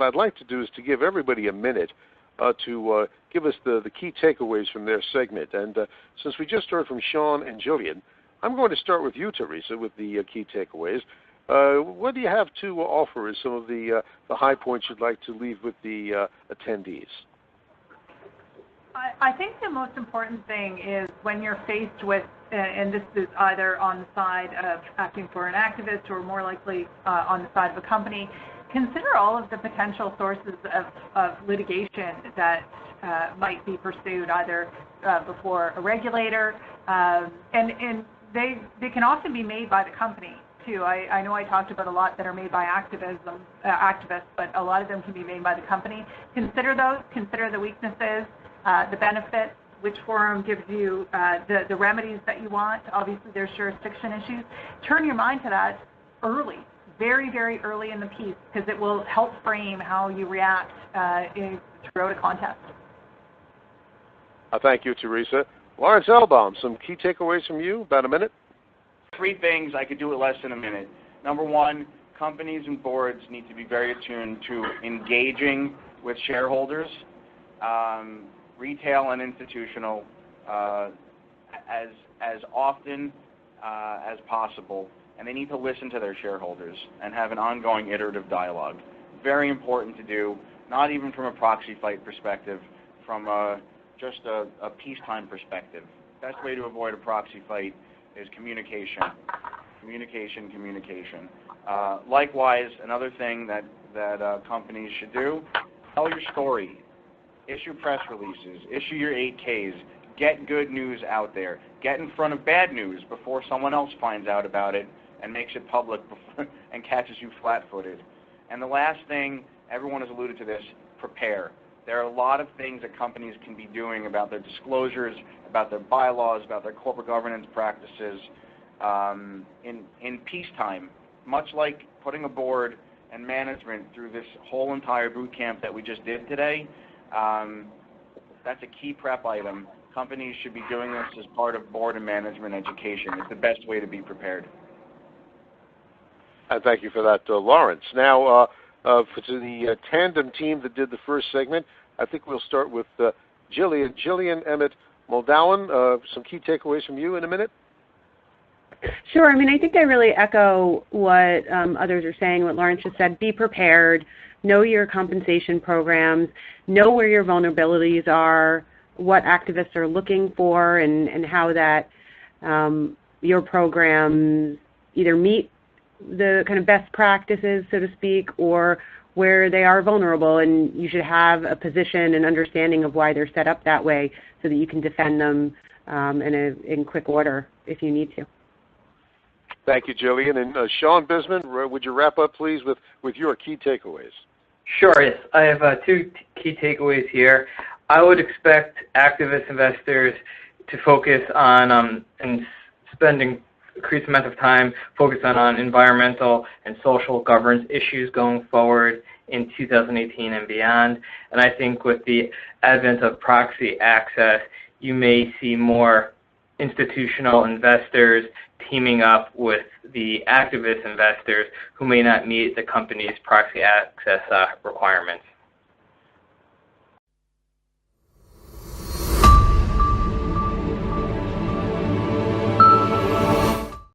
what I'd like to do is to give everybody a minute to give us the key takeaways from their segment. And since we just heard from Sean and Jillian, I'm going to start with you, Teresa, with the key takeaways. What do you have to offer as some of the high points you'd like to leave with the attendees? I think the most important thing is when you're faced with, and this is either on the side of acting for an activist or more likely on the side of a company, consider all of the potential sources of litigation that might be pursued either before a regulator, and they can often be made by the company too. I know I talked about a lot that are made by activists, but a lot of them can be made by the company. Consider those, consider the weaknesses, the benefits, which forum gives you the remedies that you want. Obviously, there's jurisdiction issues. Turn your mind to that early, very, very early in the piece, because it will help frame how you react throughout a contest. Thank you, Teresa. Lawrence Elbaum, some key takeaways from you, about a minute. 3 things, I could do it less than a minute. Number one, companies and boards need to be very attuned to engaging with shareholders, retail and institutional, as often as possible, and they need to listen to their shareholders and have an ongoing iterative dialogue. Very important to do, not even from a proxy fight perspective, from just a peacetime perspective. Best way to avoid a proxy fight is communication. Communication. Likewise, another thing that companies should do, tell your story. Issue press releases, issue your 8Ks, get good news out there. Get in front of bad news before someone else finds out about it and makes it public and catches you flat-footed. And the last thing, everyone has alluded to this, prepare. There are a lot of things that companies can be doing about their disclosures, about their bylaws, about their corporate governance practices in peacetime, much like putting a board and management through this whole entire boot camp that we just did today. That's a key prep item. Companies should be doing this as part of board and management education. It's the best way to be prepared. Thank you for that, Lawrence. Now, to the tandem team that did the first segment, I think we'll start with Jillian. Jillian Emmett Muldowan, some key takeaways from you in a minute. Sure. I mean, I think I really echo what others are saying, what Lawrence just said. Be prepared. Know your compensation programs. Know where your vulnerabilities are, what activists are looking for, and how that your programs either meet the kind of best practices, so to speak, or where they are vulnerable, and you should have a position and understanding of why they're set up that way so that you can defend them in quick order if you need to. Thank you, Jillian. And Sean Bisman, would you wrap up, please, with your key takeaways? Sure, yes. I have 2 key takeaways here. I would expect activist investors to focus on and spending increased amount of time focused on environmental and social governance issues going forward in 2018 and beyond. And I think with the advent of proxy access, you may see more institutional investors teaming up with the activist investors who may not meet the company's proxy access requirements.